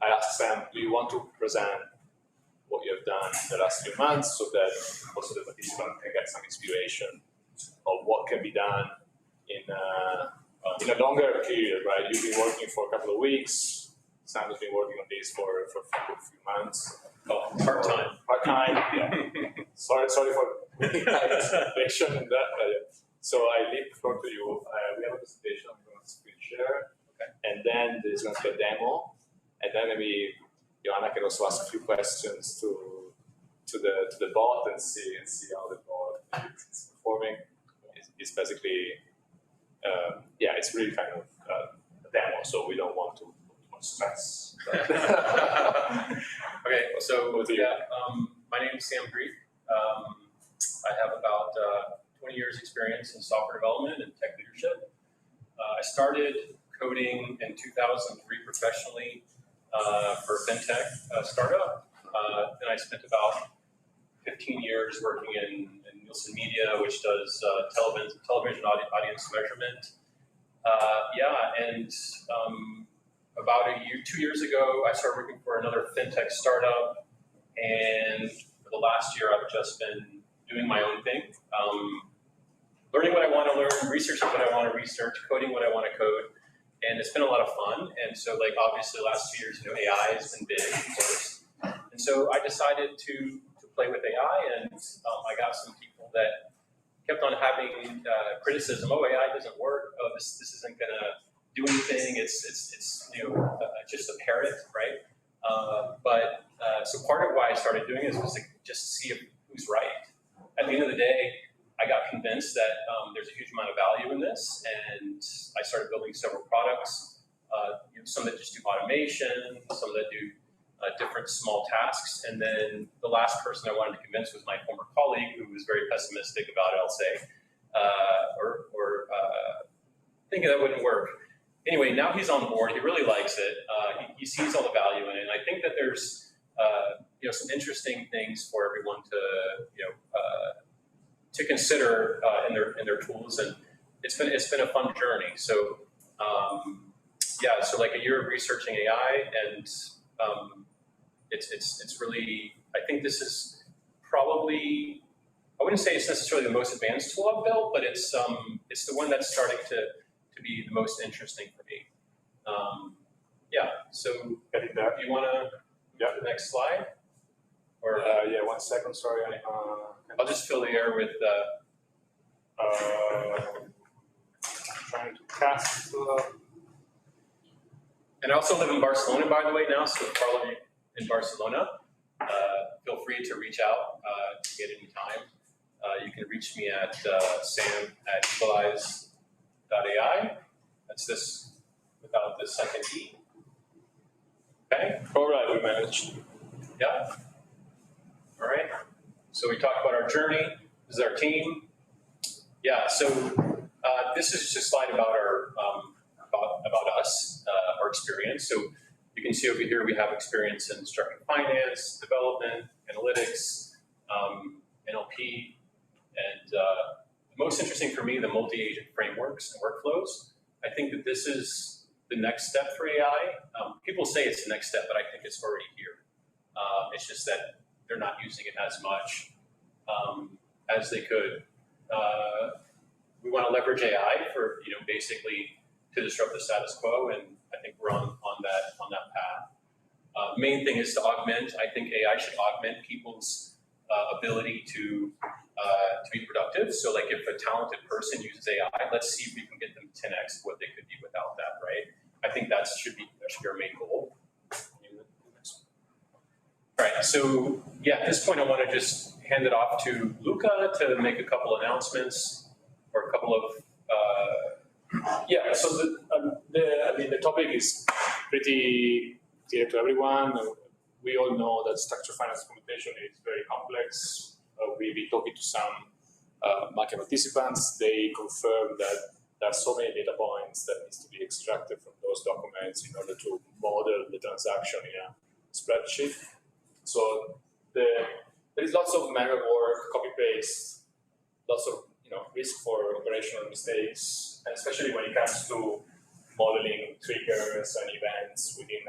I asked Sam, do you want to present what you have done in the last few months so that also the participant can get some inspiration of what can be done in a longer period, right? You've been working for a couple of weeks. Sam has been working on this for a few months. Oh, part-time. Part-time, yeah. Sorry for explanation in that. So I leave the floor to you. We have a presentation. I'm going to screen share. Okay. And then there's going to be a demo. And then maybe Joanna can also ask a few questions to the bot and see how the bot is performing. It's basically, it's really kind of a demo, so we don't want to put too much stress. Okay, so my name is Sam Griek. I have about 20 years experience in software development and tech leadership. I started coding in 2003 professionally for a fintech startup. Then I spent about 15 years working in Nielsen Media, which does television audience measurement. About 2 years ago, I started working for another fintech startup, and for the last year, I've just been doing my own thing, learning what I want to learn, researching what I want to research, coding what I want to code, and it's been a lot of fun. And so, obviously, the last 2 years, AI has been big, of course. And so I decided to play with AI, and I got some people that kept on having criticism. Oh, AI doesn't work. Oh, this isn't going to do anything. It's just a parrot, right? So part of why I started doing this was to just see who's right. At the end of the day, I got convinced that there's a huge amount of value in this, and I started building several products. Some that just do automation, some that do different small tasks, and then the last person I wanted to convince was my former colleague, who was very pessimistic about it, I'll say, or thinking that wouldn't work. Anyway, now he's on board. He really likes it. He sees all the value in it, and I think that there's some interesting things for everyone to consider in their tools, and it's been a fun journey. So so like a year of researching AI, and it's really, I think this is probably, I wouldn't say it's necessarily the most advanced tool I've built, but it's the one that's starting to be the most interesting for me. So Getting that. Do you want to go to the next slide? Or 1 second, sorry. I'll just fill the air with trying to cast. And I also live in Barcelona, by the way, now, so for all of you in Barcelona, feel free to reach out to get any time. You can reach me at sam@eagleyes.ai. That's this without the second E. Okay? All right, we managed. Yeah. All right. So we talked about our journey. This is our team. Yeah. So this is just a slide about our about us, our experience. So you can see over here we have experience in structured finance, development, analytics, NLP, and the most interesting for me, the multi-agent frameworks and workflows. I think that this is the next step for AI. People say it's the next step, but I think it's already here. It's just that they're not using it as much as they could. We want to leverage AI for basically to disrupt the status quo, and I think we're on that path. Main thing is to augment. I think AI should augment people's ability to be productive. So, like, if a talented person uses AI, let's see if we can get them 10x what they could be without that, right? I think that should be our main goal. All right. So, at this point, I want to just hand it off to Luca to make a couple announcements or a couple of. So the topic is pretty clear to everyone. We all know that structured finance computation is very complex. We've been talking to some market participants. They confirm that there are so many data points that needs to be extracted from those documents in order to model the transaction in a spreadsheet. So there is lots of manual work, copy paste, lots of risk for operational mistakes, and especially when it comes to modeling triggers and events within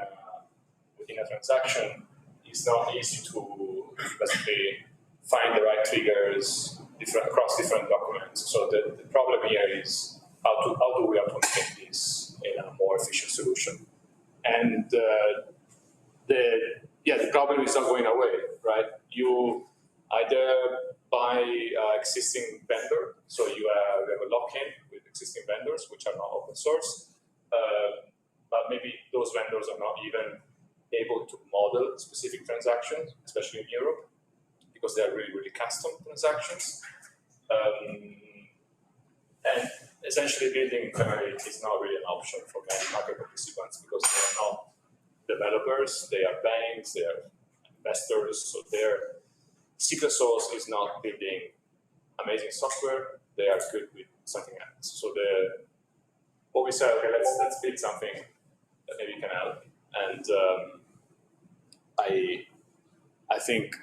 within a transaction, it's not easy to basically find the right triggers across different documents. So the problem here is how do we automate this in a more efficient solution? And the problem is not going away, right? You either buy existing vendor, so you have a lock-in with existing vendors, which are not open source, but maybe those vendors are not even able to model specific transactions, especially in Europe, because they are really, really custom transactions. And essentially building internally is not really an option for many market participants because they are not developers, they are banks, they are investors, so their secret sauce is not building amazing software, they are good with something else. So what we said, okay, let's build something that maybe can help. And I think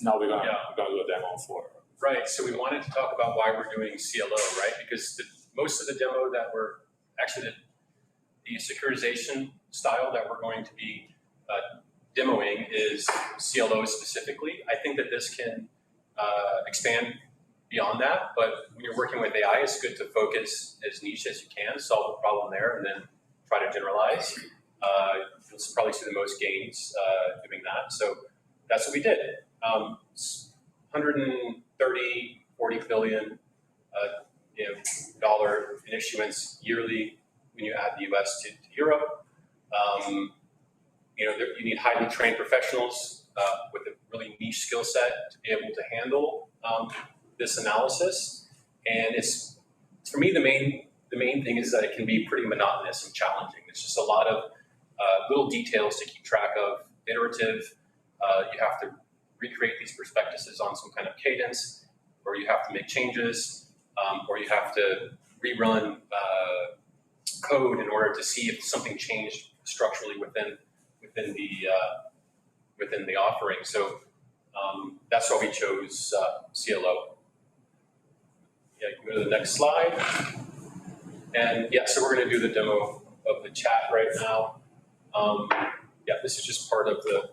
now we're gonna do a demo for. Right, so we wanted to talk about why we're doing CLO, right? Because most of the demo that we're, actually the securitization style that we're going to be demoing is CLO specifically. I think that this can expand beyond that, but when you're working with AI, it's good to focus as niche as you can, solve the problem there, and then try to generalize. You'll probably see the most gains doing that. So that's what we did. 130, 40 billion dollar in issuance yearly when you add the US to Europe. You need highly trained professionals with a really niche skill set to be able to handle this analysis. And it's, for me, the main thing is that it can be pretty monotonous and challenging. There's just a lot of little details to keep track of, iterative. You have to recreate these prospectuses on some kind of cadence, or you have to make changes, or you have to rerun code in order to see if something changed structurally within the offering. So that's why we chose CLO. Yeah, you can go to the next slide. And yeah, so we're going to do the demo of the chat right now. Yeah, this is just part of the.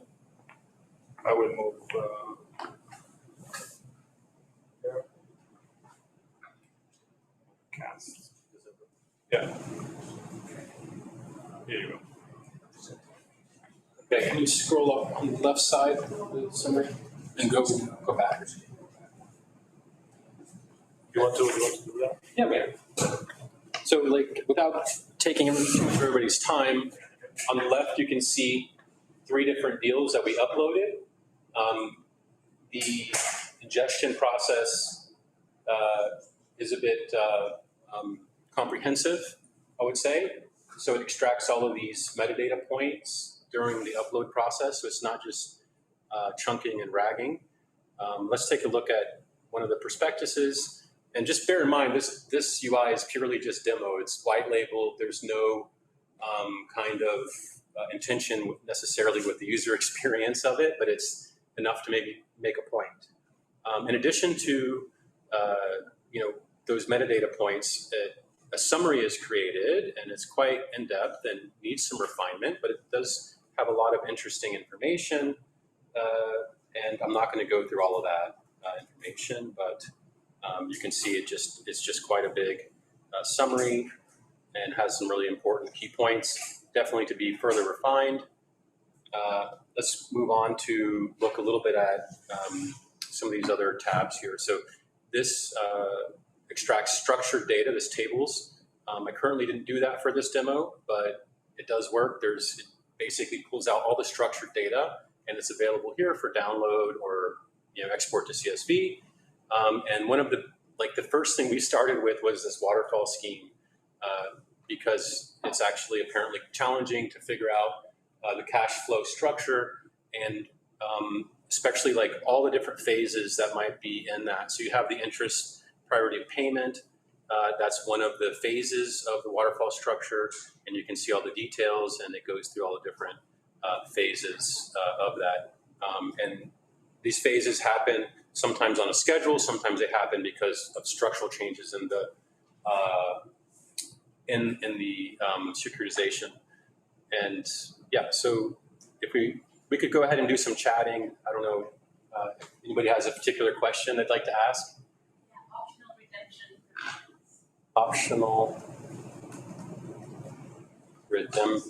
I will move. Cast. Yeah. Here you go. Okay, can you scroll up on the left side of the summary and go back? You want to do that? Yeah, man. So, without taking too much of everybody's time, on the left you can see 3 different deals that we uploaded. The ingestion process is a bit comprehensive, I would say. So it extracts all of these metadata points during the upload process, so it's not just chunking and ragging. Let's take a look at one of the prospectuses. And just bear in mind, this UI is purely just demo. It's white labeled. There's no kind of intention necessarily with the user experience of it, but it's enough to maybe make a point. In addition to those metadata points, a summary is created, and it's quite in-depth and needs some refinement, but it does have a lot of interesting information. And I'm not going to go through all of that information, but you can see it's just quite a big summary and has some really important key points, definitely to be further refined. Let's move on to look a little bit at some of these other tabs here. So this extracts structured data, this tables. I currently didn't do that for this demo, but it does work. It basically pulls out all the structured data, and it's available here for download or export to CSV. And one of the first thing we started with was this waterfall scheme, because it's actually apparently challenging to figure out the cash flow structure, and especially all the different phases that might be in that. So you have the interest priority of payment. That's one of the phases of the waterfall structure, and you can see all the details, and it goes through all the different phases of that. And these phases happen sometimes on a schedule, sometimes they happen because of structural changes in the securitization. And yeah, so if we could go ahead and do some chatting. I don't know if anybody has a particular question they'd like to ask. Yeah, optional redemption. Optional redemption.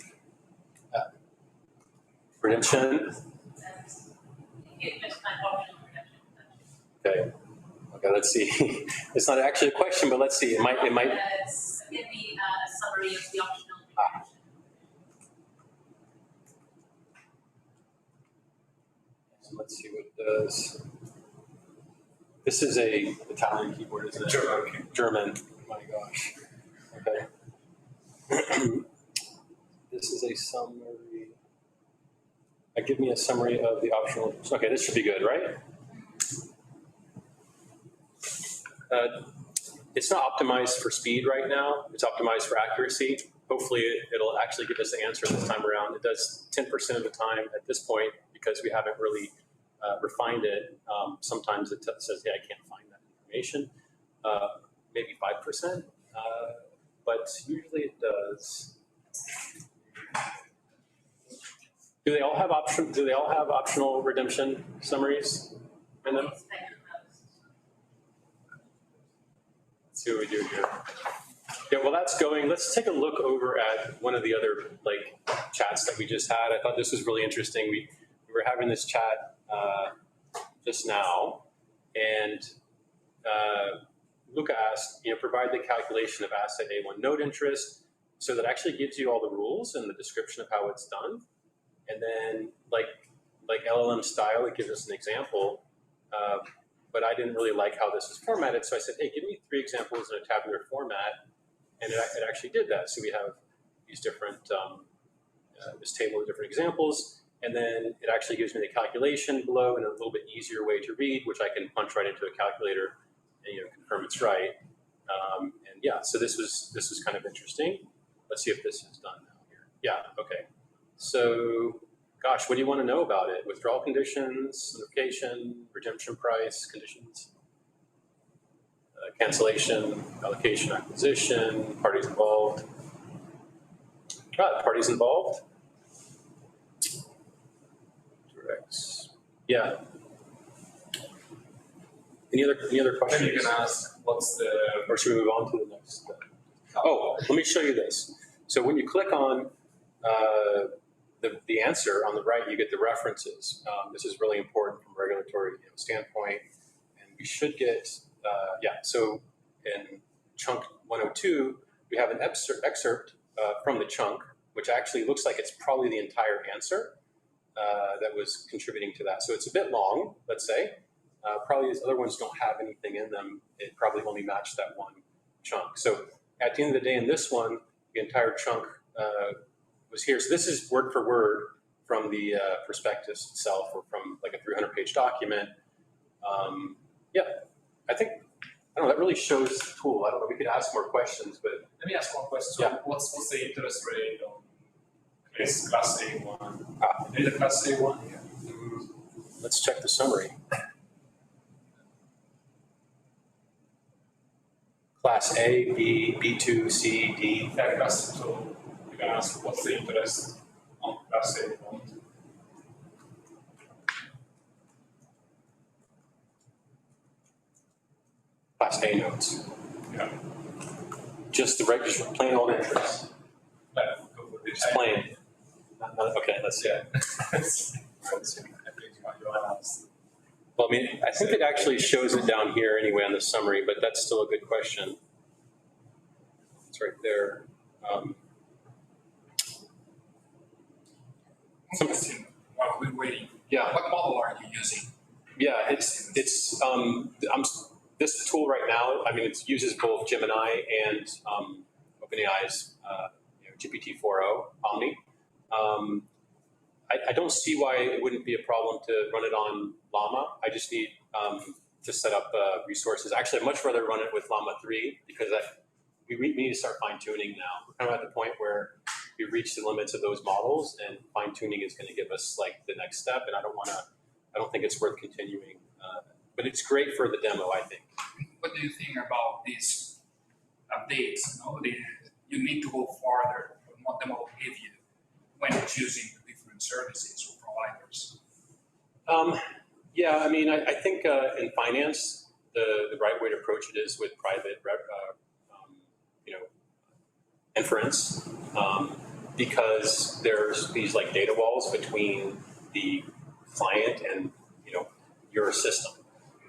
Okay. Okay. Let's see. It's not actually a question, but let's see. It might. Give me a summary of the optional redemption. So let's see what it does. This is a Italian keyboard, isn't it? German. German. Oh my gosh. Okay. This is a summary. Give me a summary of the optional. Okay, this should be good, right? It's not optimized for speed right now. It's optimized for accuracy. Hopefully, it'll actually give us the answer this time around. It does 10% of the time at this point because we haven't really refined it. Sometimes it says, "Yeah, I can't find that information." Maybe 5%, but usually it does. Do they all have optional redemption summaries in them? Let's see what we do here. Yeah, well, that's going. Let's take a look over at one of the other chats that we just had. I thought this was really interesting. We were having this chat just now, and Luca asked, provide the calculation of asset A1 note interest. So that actually gives you all the rules and the description of how it's done. And then, like LLM style, it gives us an example. But I didn't really like how this was formatted, so I said, hey, give me 3 examples in a tabular format. And it actually did that. So we have these different, this table of different examples. And then it actually gives me the calculation below in a little bit easier way to read, which I can punch right into a calculator and confirm it's right. And yeah, so this was kind of interesting. Let's see if this is done now here. Yeah, okay. So, gosh, what do you want to know about it? Withdrawal conditions, notification, redemption price, conditions, cancellation, allocation, acquisition, parties involved. Parties involved. Directs. Yeah. Any other questions? Maybe you can ask what's the. Or should we move on to the next? Oh, let me show you this. So when you click on the answer on the right, you get the references. This is really important from a regulatory standpoint, and we should get So in chunk 102, we have an excerpt from the chunk, which actually looks like it's probably the entire answer that was contributing to that. So it's a bit long, let's say. Probably these other ones don't have anything in them. It probably only matched that one chunk. So at the end of the day, in this one, the entire chunk was here. So this is word for word from the prospectus itself, or from like a 300-page document. I think, I don't know, that really shows the tool. I don't know, we could ask more questions, but. Let me ask one question. So Yeah. what's the interest rate on class A1? Is it class A1? Yeah. Let's check the summary. Class A, B, B2, C, D. Yeah, class. So you can ask what's the interest on class A1? Class A notes. Yeah. Just plain old interest. Just plain. Okay, let's see. Well, I mean, I think it actually shows it down here anyway on the summary, but that's still a good question. It's right there. While we're waiting, Yeah. what model are you using? Yeah, this tool right now, I mean, it uses both Gemini and OpenAI's GPT-4o Omni. I don't see why it wouldn't be a problem to run it on Llama. I just need to set up resources. Actually, I'd much rather run it with Llama 3 because we need to start fine-tuning now. We're kind of at the point where we've reached the limits of those models, and fine-tuning is going to give us like the next step. And I don't think it's worth continuing. But it's great for the demo, I think. What do you think about these updates? You need to go farther with what the model give you when choosing the different services or providers? Yeah, I mean, I think in finance, the right way to approach it is with private, inference, because there's these like data walls between the client and your system,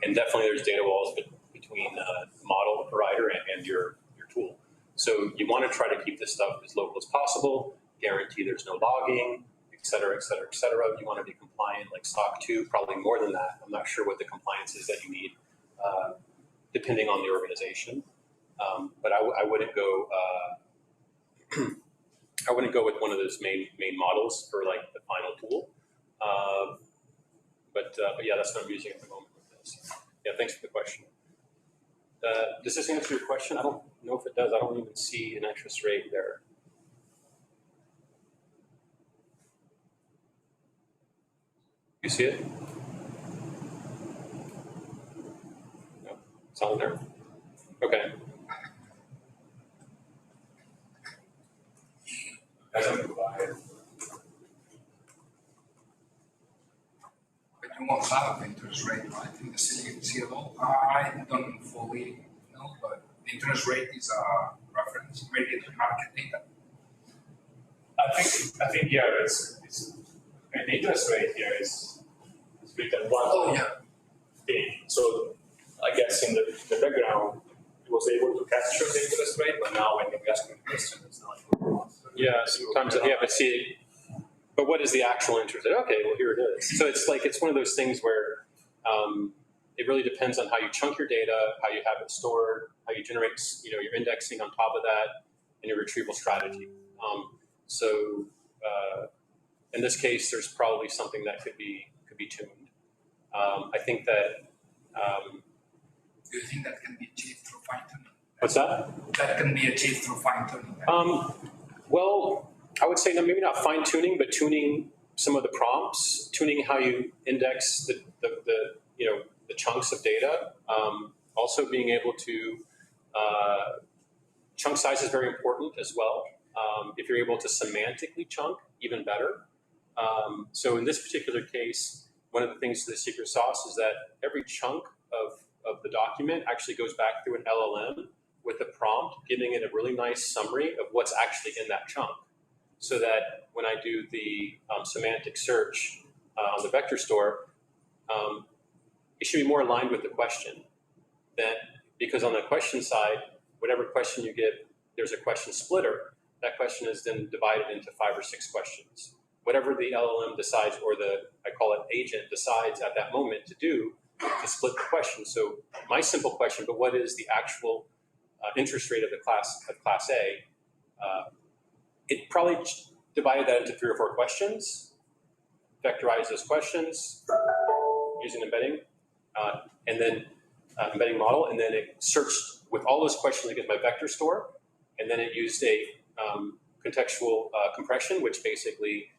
and definitely there's data walls between model provider and your tool. So you want to try to keep this stuff as local as possible, guarantee there's no logging, et cetera, et cetera, et cetera. You want to be compliant like SOC 2, probably more than that. I'm not sure what the compliance is that you need, depending on the organization. But I wouldn't go. I wouldn't go with one of those main models for like the final tool. But yeah, that's what I'm using at the moment with this. Yeah, thanks for the question. Does this answer your question? I don't know if it does. I don't even see an interest rate there. You see it? No, it's on there. Okay. But you won't have an interest rate, right, in the CLO? I don't fully know, but the interest rate is a reference, market data. I think yeah, it's the interest rate here is written one thing. So I guess in the background it was able to capture the interest rate, but now when you ask me a question, it's not. Yeah, sometimes but see, but what is the actual interest rate? Okay, well here it is. So it's one of those things where it really depends on how you chunk your data, how you have it stored, how you generate your indexing on top of that, and your retrieval strategy. So in this case, there's probably something that could be tuned. I think that. Do you think that can be achieved through fine-tuning? What's that? That can be achieved through fine-tuning. Well, I would say no, maybe not fine-tuning, but tuning some of the prompts, tuning how you index the chunks of data. Also being able to chunk size is very important as well. If you're able to semantically chunk, even better. So in this particular case, one of the things to the secret sauce is that every chunk of the document actually goes back through an LLM with a prompt, giving it a really nice summary of what's actually in that chunk. So that when I do the semantic search on the vector store, it should be more aligned with the question. Because on the question side, whatever question you give, there's a question splitter. That question is then divided into 5 or 6 questions. Whatever the LLM decides, or I call it agent, decides at that moment to do, to split the question. So my simple question, but what is the actual interest rate of class A? It probably divided that into 3 or 4 questions, vectorized those questions using embedding, and then embedding model, and then it searched with all those questions against my vector store, and then it used a contextual compression, which basically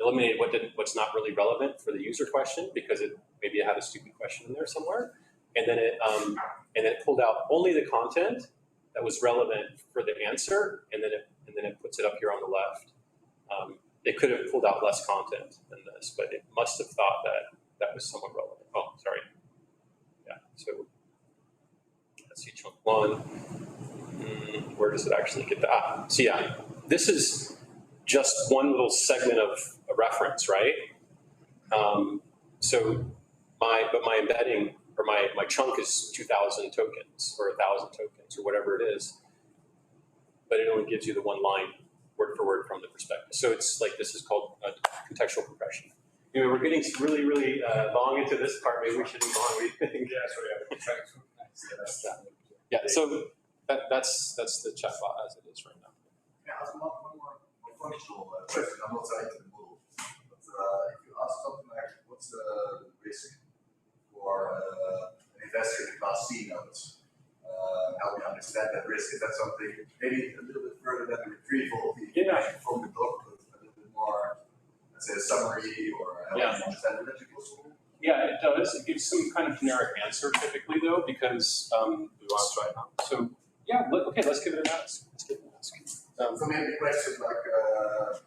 eliminated what's not really relevant for the user question, because maybe it had a stupid question in there somewhere, and then it pulled out only the content that was relevant for the answer, and then it puts it up here on the left. It could have pulled out less content than this, but it must have thought that was somewhat relevant. Oh, sorry. Yeah. So let's see, chunk 1. Where does it actually get that? So yeah, this is just one little segment of a reference, right? So my embedding, or my chunk is 2,000 tokens or 1,000 tokens or whatever it is, but it only gives you the one line word for word from the perspective. So it's like, this is called contextual compression. Anyway, we're getting really, really long into this part. Maybe we should move on. We think. Yeah. So that's the chatbot as it is right now. Yeah, I have one more functional question. I'm not trying to move, but if you ask something like, what's the risk for an investor in Class C notes? How we understand that risk? Is that something maybe a little bit further than the retrieval of the information from the doc, but a little bit more, let's say, a summary, or how you understand the logical school? Yeah, it does. It gives some kind of generic answer typically, though, because we want to try it now. So yeah, okay, let's give it an ask. So maybe the question like,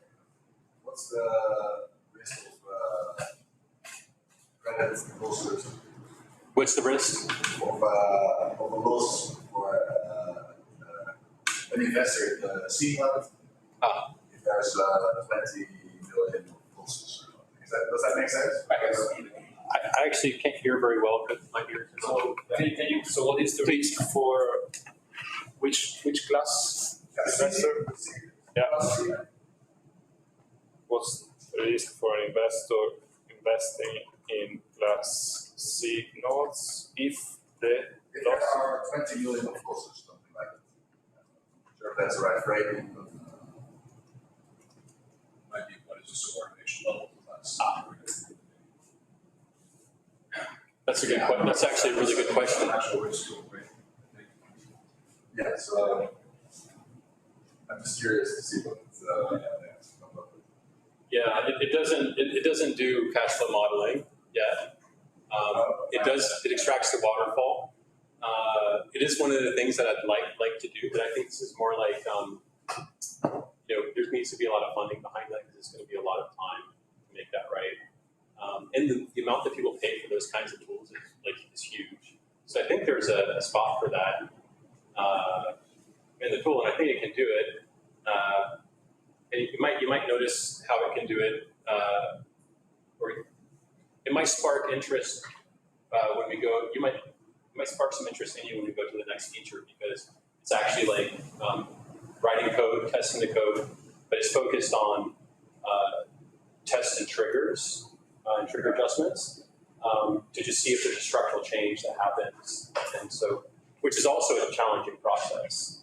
what's the losses What's the risk? of a loss for an investor at the C level? If there's 20 million losses. Does that make sense? I actually can't hear very well because my ears are So, so what is the risk for which class investor? Yeah. What's the risk for an investor investing in class C notes if If there are 20 million of losses, something like that. I'm sure if that's the right framing, but Might be what is the subordination level class? That's a good question. That's actually a really good question. Actual risk, right? yeah, so I'm just curious to see what Yeah, it doesn't do cash flow modeling yet. It extracts the waterfall. It is one of the things that I'd like to do, but I think this is more like there needs to be a lot of funding behind that because it's going to be a lot of time to make that right. And the amount that people pay for those kinds of tools is huge. So I think there's a spot for that in the tool, and I think it can do it. And you might notice how it can do it, or it might spark interest when we go. It might spark some interest in you when we go to the next feature because it's actually like writing code, testing the code, but it's focused on tests and triggers and trigger adjustments to just see if there's a structural change that happens, and so which is also a challenging process.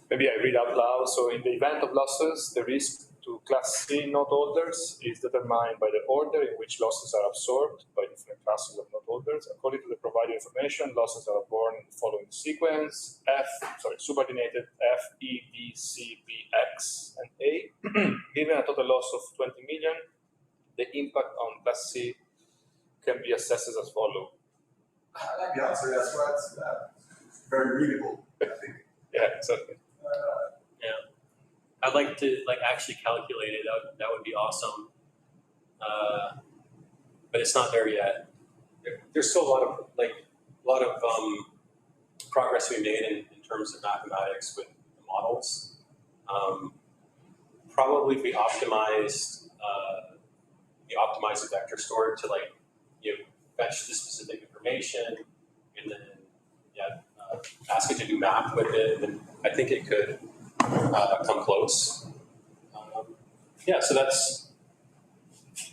Maybe I read out loud. So in the event of losses, the risk to Class C note holders is determined by the order in which losses are absorbed by different classes of note holders. According to the provided information, losses are born in the following sequence: subordinated F, E, B, C, B, X, and A. Given a total loss of 20 million, the impact on Class C can be assessed as follows. I like the answer. That's why it's very readable, I think. Yeah, exactly. I'd like to actually calculate it. That would be awesome. But it's not there yet. There's still a lot of progress we made in terms of mathematics with the models. Probably if we optimized the vector store to fetch the specific information and then ask it to do math with it, then I think it could come close.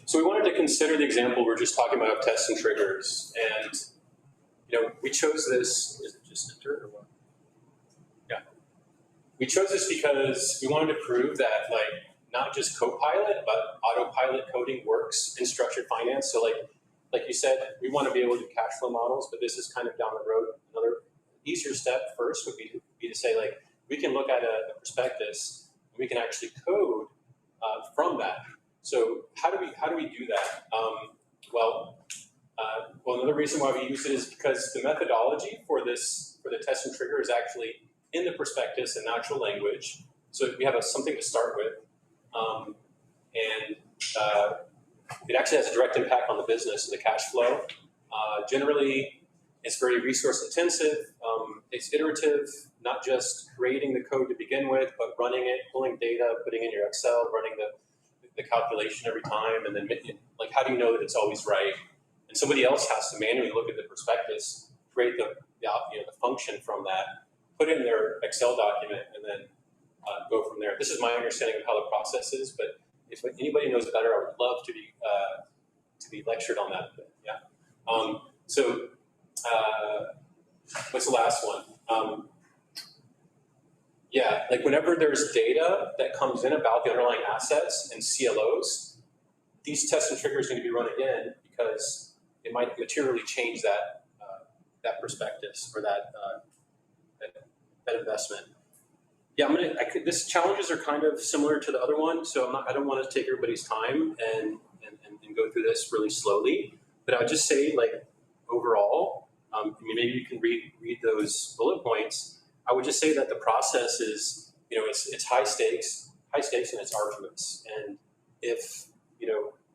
So we wanted to consider the example we're just talking about of tests and triggers, and we chose this. Is it just enter or what? Yeah, we chose this because we wanted to prove that not just Copilot but autopilot coding works in structured finance. So like you said, we want to be able to do cash flow models, but this is kind of down the road. Another easier step first would be to say we can look at a prospectus and we can actually code from that. So how do we do that? Well, another reason why we use it is because the methodology for the test and trigger is actually in the prospectus in natural language. So we have something to start with, and it actually has a direct impact on the business and the cash flow. Generally, it's very resource intensive. It's iterative, not just creating the code to begin with, but running it, pulling data, putting in your Excel, running the calculation every time, and then how do you know that it's always right? And somebody else has to manually look at the prospectus, create the function from that, put it in their Excel document, and then go from there. This is my understanding of how the process is, but if anybody knows better, I would love to be lectured on that. What's the last one? Whenever there's data that comes in about the underlying assets and CLOs, these tests and triggers need to be run again because it might materially change that prospectus or that investment. Yeah, this challenges are kind of similar to the other one, so I don't want to take everybody's time and go through this really slowly. But I would just say, overall, maybe you can read those bullet points. I would just say that the process is, it's high stakes and it's arduous. And if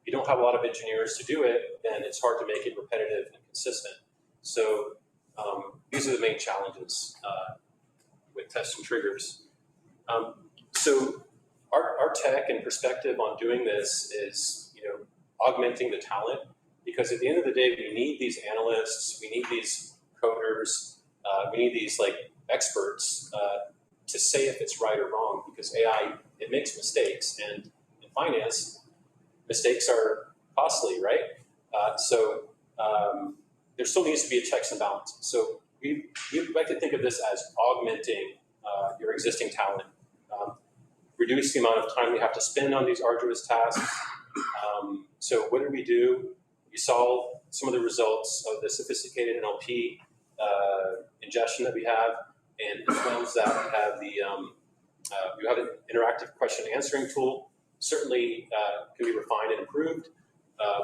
you don't have a lot of engineers to do it, then it's hard to make it repetitive and consistent. So these are the main challenges with tests and triggers. So our tech and perspective on doing this is, augmenting the talent, because at the end of the day, we need these analysts, we need these coders, we need these experts to say if it's right or wrong, because AI, it makes mistakes, and in finance, mistakes are costly, right? So there still needs to be a checks and balance. So we like to think of this as augmenting your existing talent, reduce the amount of time we have to spend on these arduous tasks. So what did we do? We saw some of the results of the sophisticated NLP ingestion that we have, and as well as that, we have an interactive question answering tool. Certainly can be refined and improved.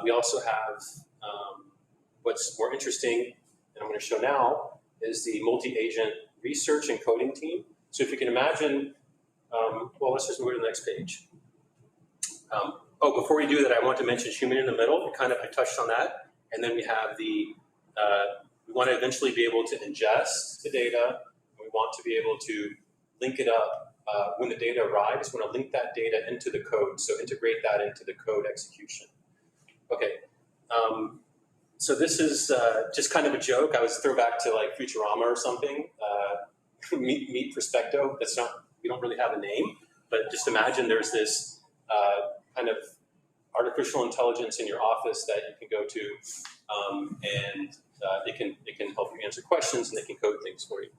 We also have what's more interesting, and I'm going to show now, is the multi-agent research and coding team. So if you can imagine, well, let's just move to the next page. Before we do that, I want to mention human in the middle. I touched on that. And then we have we want to eventually be able to ingest the data. We want to be able to link it up when the data arrives. We want to link that data into the code. So integrate that into the code execution. Okay. So this is just kind of a joke. I was throw back to Futurama or something. Meet Prospekto. We don't really have a name, but just imagine there's this kind of artificial intelligence in your office that you can go to, and it can help you answer questions, and they can code things for you.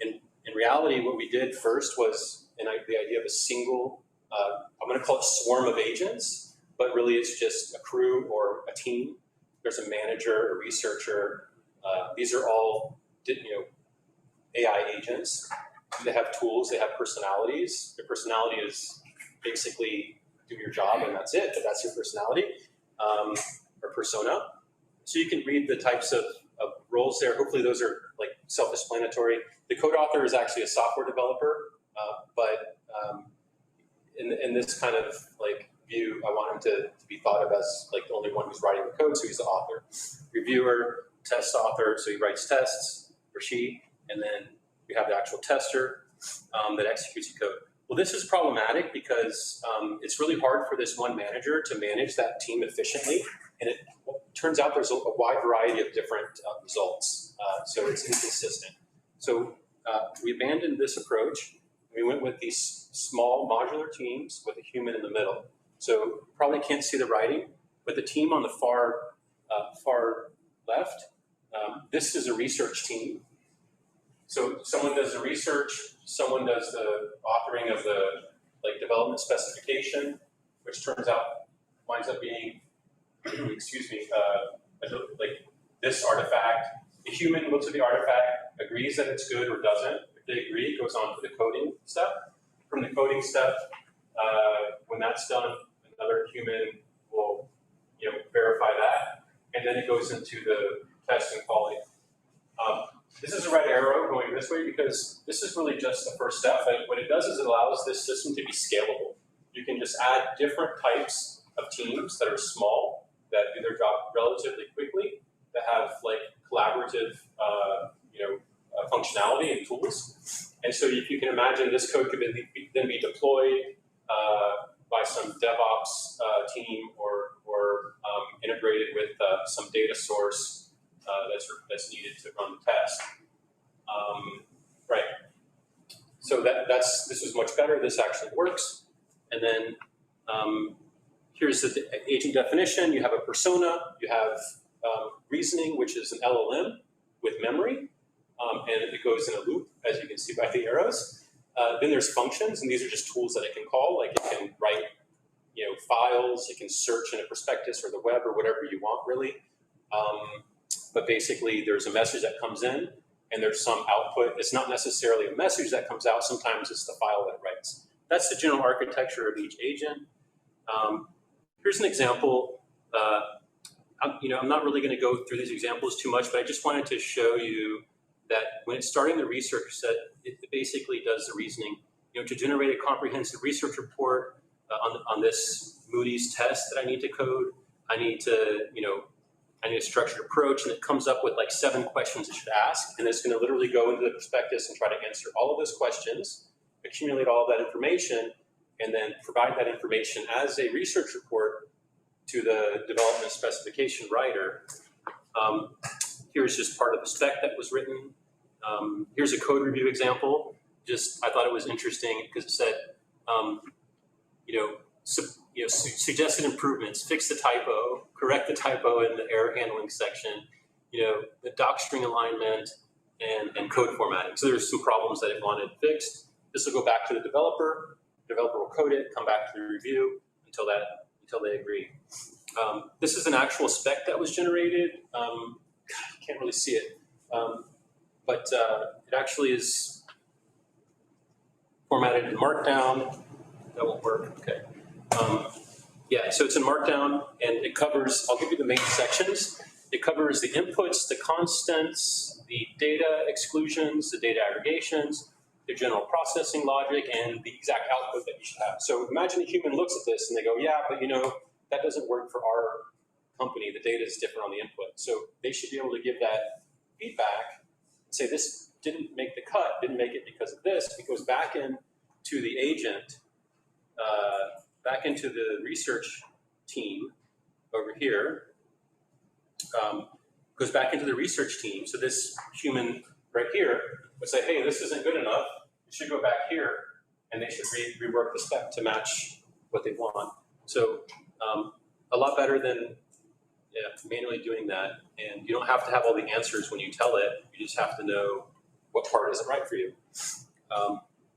In reality, what we did first was the idea of a single, I'm going to call it swarm of agents, but really it's just a crew or a team. There's a manager, a researcher. These are all AI agents. They have tools, they have personalities. Their personality is basically do your job and that's it, but that's your personality or persona. So you can read the types of roles there. Hopefully those are self-explanatory. The code author is actually a software developer, but in this kind of view, I want him to be thought of as the only one who's writing the code, so he's the author. Reviewer, test author, so he writes tests, or she, and then we have the actual tester that executes the code. Well, this is problematic because it's really hard for this one manager to manage that team efficiently, and it turns out there's a wide variety of different results, so it's inconsistent. So we abandoned this approach. We went with these small modular teams with a human in the middle. So you probably can't see the writing, but the team on the far left, this is a research team. So someone does the research, someone does the authoring of the development specification, which turns out winds up being, excuse me, this artifact. The human looks at the artifact, agrees that it's good or doesn't. If they agree, it goes on to the coding step. From the coding step, when that's done, another human will verify that, and then it goes into the test and quality. This is a red arrow going this way because this is really just the first step. And what it does is it allows this system to be scalable. You can just add different types of teams that are small, that do their job relatively quickly, that have collaborative functionality and tools. And so if you can imagine, this code could then be deployed by some DevOps team or integrated with some data source that's needed to run the test. Right. So this is much better. This actually works. And then here's the agent definition. You have a persona. You have reasoning, which is an LLM with memory, and it goes in a loop, as you can see by the arrows. Then there's functions, and these are just tools that it can call. It can write, files. It can search in a prospectus or the web or whatever you want, really. But basically, there's a message that comes in, and there's some output. It's not necessarily a message that comes out. Sometimes it's the file that it writes. That's the general architecture of each agent. Here's an example. I'm not really going to go through these examples too much, but I just wanted to show you that when it's starting the research set, it basically does the reasoning. To generate a comprehensive research report on this Moody's test that I need to code. I need to, I need a structured approach, and it comes up with like 7 questions it should ask, and it's going to literally go into the prospectus and try to answer all of those questions, accumulate all of that information, and then provide that information as a research report to the development specification writer. Here's just part of the spec that was written. Here's a code review example. I thought it was interesting because it said, suggested improvements, fix the typo, correct the typo in the error handling section, the docstring alignment, and code formatting. So there's some problems that it wanted fixed. This will go back to the developer. The developer will code it, come back to the review until they agree. This is an actual spec that was generated. You can't really see it, but it actually is formatted in Markdown. That won't work. Okay. Yeah, so it's in Markdown, and it covers, I'll give you the main sections. It covers the inputs, the constants, the data exclusions, the data aggregations, the general processing logic, and the exact output that you should have. So imagine a human looks at this and they go, yeah, but that doesn't work for our company. The data is different on the input. So they should be able to give that feedback and say, this didn't make the cut, didn't make it because of this. It goes back into the agent, back into the research team over here, goes back into the research team. So this human right here would say, hey, this isn't good enough. You should go back here, and they should rework the spec to match what they want. So a lot better than manually doing that. And you don't have to have all the answers when you tell it. You just have to know what part isn't right for you.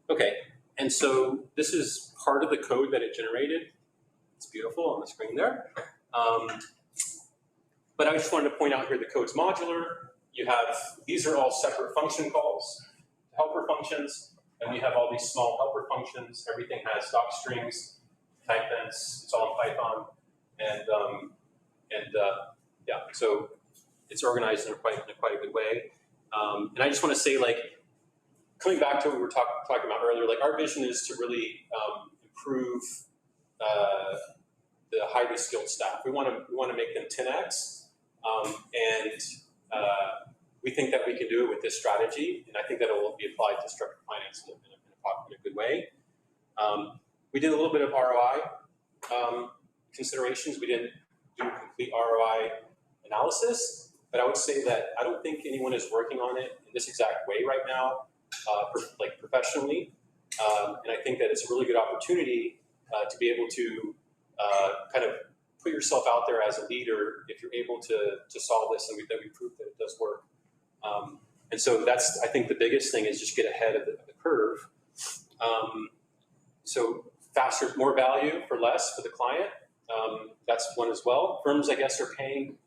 Okay, and so this is part of the code that it generated. It's beautiful on the screen there. But I just wanted to point out here the code's modular. These are all separate function calls, helper functions, and we have all these small helper functions. Everything has doc strings, type fence, it's all in Python. Yeah, so it's organized in quite a good way. And I just want to say, coming back to what we were talking about earlier, our vision is to really improve the highly skilled staff. We want to make them 10x. We think that we can do it with this strategy, and I think that it will be applied to structured finance in a good way. We did a little bit of ROI considerations. We didn't do complete ROI analysis, but I would say that I don't think anyone is working on it in this exact way right now, professionally. And I think that it's a really good opportunity to be able to kind of put yourself out there as a leader if you're able to solve this, and that we proved that it does work. And so that's, I think, the biggest thing is just get ahead of the curve. So faster, more value for less for the client. That's one as well. Firms, I guess, are paying,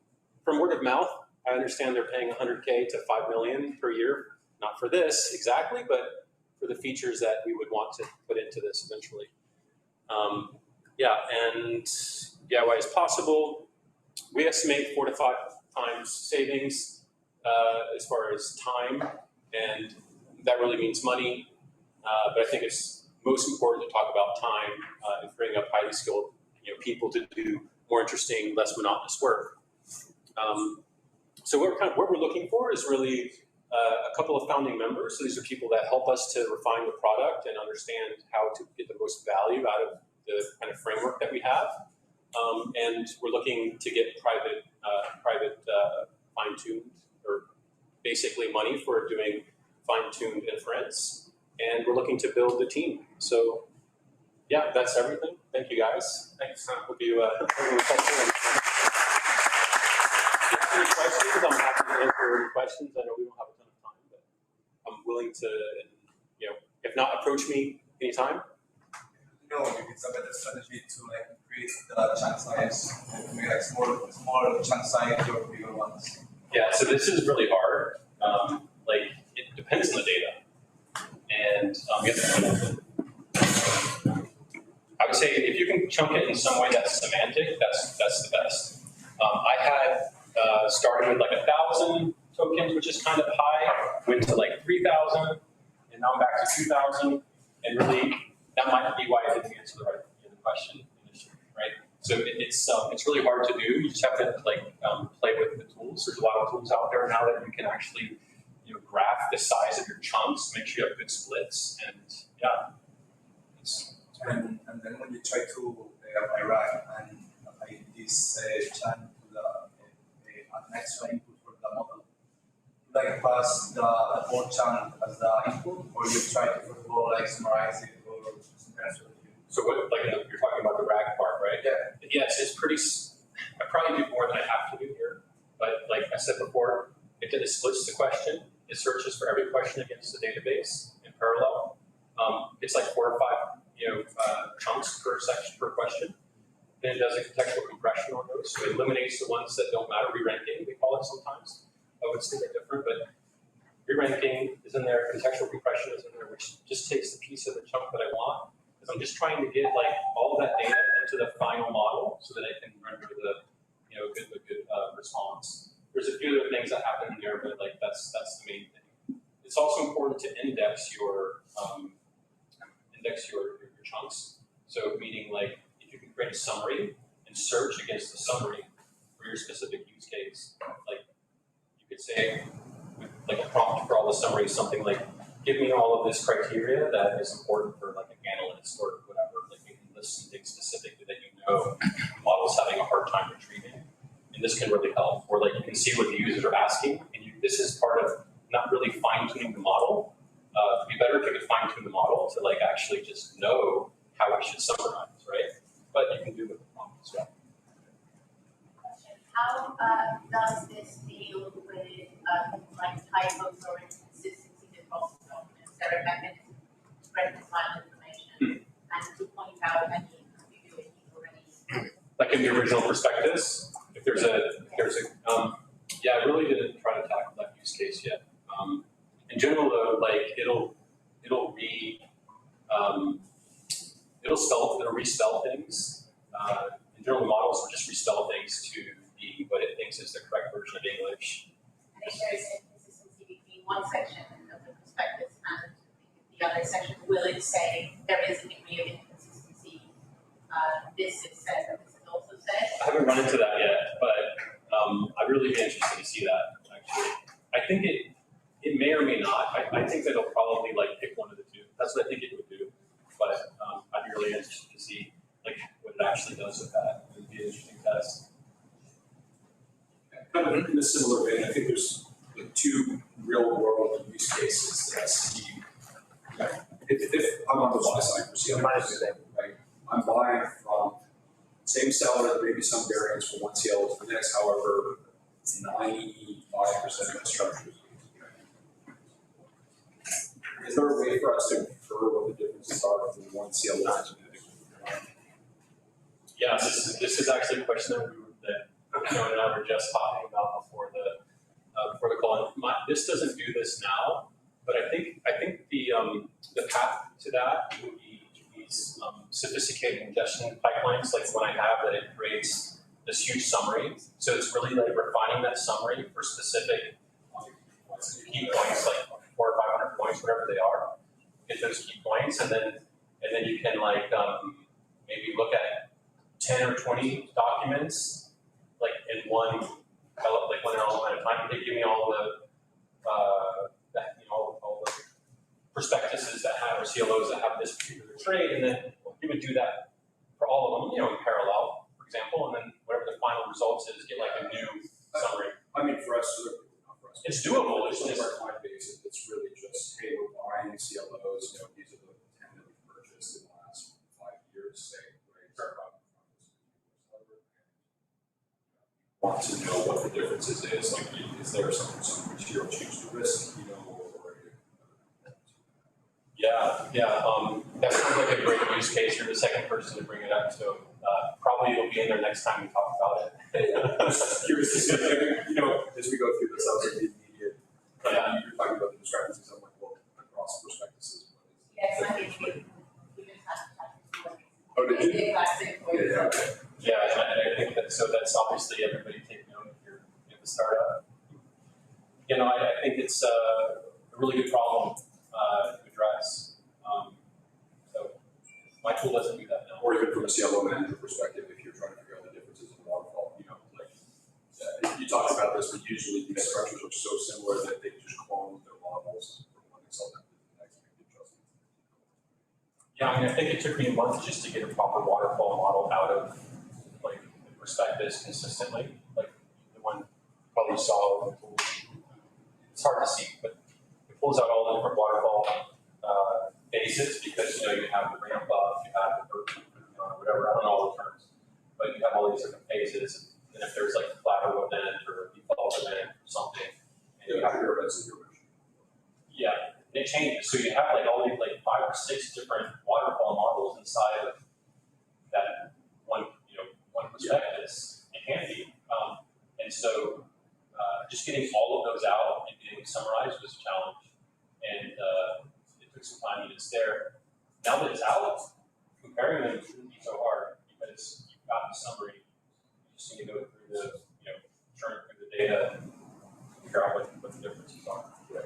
from word of mouth, I understand they're paying $100K to $5 million per year. Not for this exactly, but for the features that we would want to put into this eventually. And DIY is possible. We estimate 4 to 5 times savings as far as time, and that really means money. But I think it's most important to talk about time and bring up highly skilled people to do more interesting, less monotonous work. So what we're looking for is really a couple of founding members. So these are people that help us to refine the product and understand how to get the most value out of the kind of framework that we have. And we're looking to get private fine-tuned, or basically money for doing fine-tuned inference. And we're looking to build the team. So yeah, that's everything. Thank you, guys. Thanks. Hope you have any questions. Any questions? I'm happy to answer any questions. I know we don't have a ton of time, but I'm willing to, if not, approach me anytime. It's a better strategy to increase the chunk size, maybe small chunk size or bigger ones. Yeah, so this is really hard. It depends on the data, and I would say if you can chunk it in some way that's semantic, that's the best. I had started with 1,000 tokens, which is kind of high, went to 3,000, and now I'm back to 2,000, and really that might be why I didn't answer the question initially, right? it's really hard to do. You just have to like play with the tools. There's a lot of tools out there now that you can actually graph the size of your chunks, make sure you have good splits, and yeah. And then when you try to arrive and apply this chunk to the an extra input for the model, like pass the whole chunk as the input, or you try to first of all like summarize it or some kind of solution. So what, like you're talking about the RAG part, right? Yeah. Yes, it's pretty. I probably do more than I have to do here, but like I said before, it splits the question. It searches for every question against the database in parallel. It's like 4 or 5 chunks per section per question. Then it does a contextual compression on those, so it eliminates the ones that don't matter. Re-ranking, we call it sometimes. It's a bit different, but re-ranking is in there. Contextual compression is in there, which just takes the piece of the chunk that I want. Because I'm just trying to get like all that data into the final model so that I can render the good response. There's a few other things that happen in there, but like that's the main thing. It's also important to index your chunks. So meaning like if you can create a summary and search against the summary for your specific use case, like you could say with like a prompt for all the summaries, something like, give me all of this criteria that is important for like an analyst or whatever. Like you can list some things specifically that the model's having a hard time retrieving. And this can really help. Or like you can see what the users are asking, and this is part of not really fine-tuning the model. It'd be better if you could fine-tune the model to like actually just know how we should summarize, right? But you can do it with the prompt as well. How does this deal with like typos or inconsistencies in both documents? There are mechanisms to reconcile information and to point out any ambiguity or any. Like in the original prospectus, if there's a yeah, I really didn't try to tackle that use case yet. In general, though, like it'll respell things. In general, models will just respell things to be what it thinks is the correct version of English. And if there is inconsistency between one section of the prospectus and the other section, will it say there is a degree of inconsistency? This is said, or this is also said? I haven't run into that yet, but I'd really be interested to see that, actually. I think it may or may not. I think that it'll probably like pick one of the two. That's what I think it would do. But I'd be really interested to see like what it actually does with that. It would be an interesting test. Kind of in a similar vein, I think there's like 2 real world use cases that I see. If I'm on the buy side for CLOs, right? I'm buying from same seller, there may be some variance from one CLO to the next, however, 95% of the structures. Is there a way for us to infer what the differences are from one CLO to the next? Yeah, this is actually a question that Joan and I were just talking about before the call. This doesn't do this now, but I think the path to that would be these sophisticated ingestion pipelines, like what I have, that it creates this huge summary. So it's really like refining that summary for specific key points, like 400 or 500 points, whatever they are. Get those key points, and then you can like maybe look at 10 or 20 documents, like in one, like one element at a time. They give me all the all the prospectuses that have, or CLOs that have this particular trade, and then you would do that for all of them, in parallel, for example, and then whatever the final results is, get like a new summary. I mean, for us, not for us. It's doable. It's Some of just our client base, it's really just, hey, we're buying CLOs, these are the 10 that we've purchased in the last 5 years, say, right? Want to know what the differences is, like, is there some material change to risk, or that sounds like a great use case. You're the second person to bring it up, so probably it'll be in there next time we talk about it. curious to see, as we go through this, I was like the immediate, you're talking about the discrepancies, I'm like, well, across prospectuses, Yes, I think we just have to. Oh, did you? The exact same point. Yeah, and I think that's obviously everybody take note if you're in the startup. I think it's a really good problem to address. So my tool doesn't do that now. Or even from a CLO manager perspective, if you're trying to figure out the you talked about this, but usually these structures are so similar that they just clone their models from one Excel template to the next, make the adjustments. Yeah, I mean, I think it took me a month just to get a proper waterfall model out of like the prospectus consistently. Like the one you probably saw, it's hard to see, but it pulls out all the different waterfall phases because you have the ramp up, you have the whatever, I don't know all the terms, but you have all these different phases. And if there's like a flatter event or a default event or something, and you have your events in your machine. Yeah, it changes. So you have like all these like 5 or 6 different waterfall models inside of that one, one prospectus. It can be. And so just getting all of those out and getting them summarized was a challenge. And it took some time, and it's there. Now that it's out, comparing them shouldn't be so hard because you've got the summary. You just need to go through the, churn through the data and figure out what the differences are. Yeah.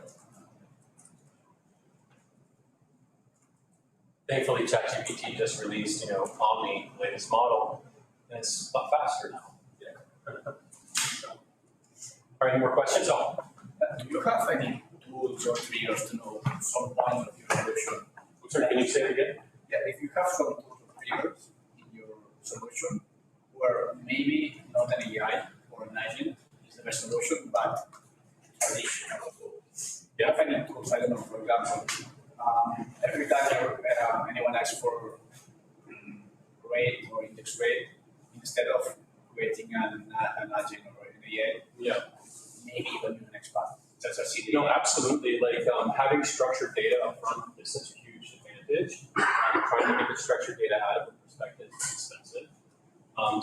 Thankfully, ChatGPT just released, Omni, latest model, and it's a lot faster now. Yeah. Are any more questions? Do you have any tools or triggers to know some point of your solution? Sorry, can you say it again? Yeah, if you have some tools or triggers in your solution where maybe not an AI or an agent is the best solution, but traditional tools. Do you have any tools, I don't know, for example, every time anyone asks for rate or index rate, instead of creating an agent or an AI, maybe even an expert. That's a CD. No, absolutely. Like having structured data up front is such a huge advantage. Trying to get the structured data out of the perspective is expensive.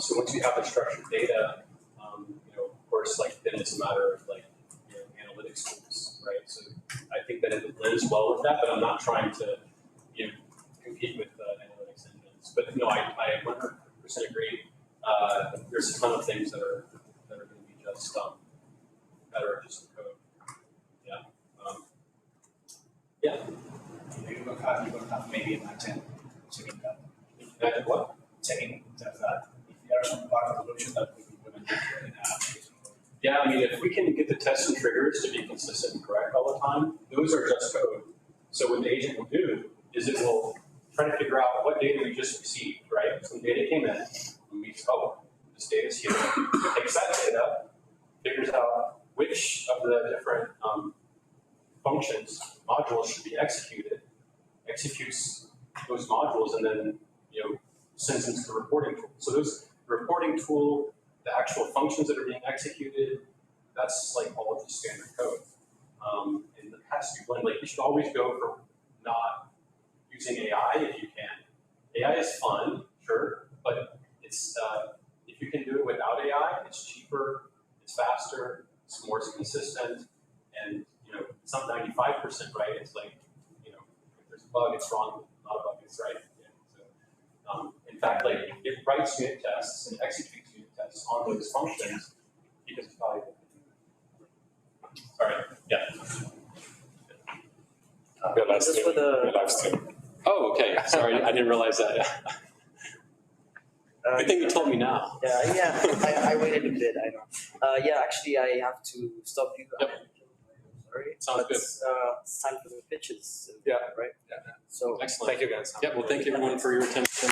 So once you have the structured data, of course, then it's a matter of analytics tools, right? So I think that it blends well with that, but I'm not trying to compete with analytics engines. But no, I 100% agree. There's a ton of things that are going to be just better just in code. Yeah. You're going to have maybe an agent checking that. And what? Checking that if there are some part of the solution that we implemented in a application. Yeah, I mean, if we can get the tests and triggers to be consistent and correct all the time, those are just code. So what the agent will do is it will try to figure out what data we just received, right? Some data came in, and we this data's here. It takes that data, figures out which of the different functions, modules should be executed, executes those modules, and then sends them to the reporting tool. So the reporting tool, the actual functions that are being executed, that's all of the standard code. And it has to be blended. You should always go for not using AI if you can. AI is fun, sure, but it's if you can do it without AI, it's cheaper, it's faster, it's more consistent, and it's not 95% right. It's if there's a bug, it's wrong. Not a bug, it's right. Yeah. So, in fact, it writes unit tests and executes unit tests on those functions because it's valuable. All right. Yeah. Just for the live stream. Oh, okay. Sorry, I didn't realize that. Good thing you told me now. Yeah, I waited a bit. I know. Yeah, actually, I have to stop you. Yep. Sorry. Sounds good. It's time for the pitches. Yeah. Right. Yeah. So Excellent. Thank you, guys. Yeah. Well, thank you everyone for your attention.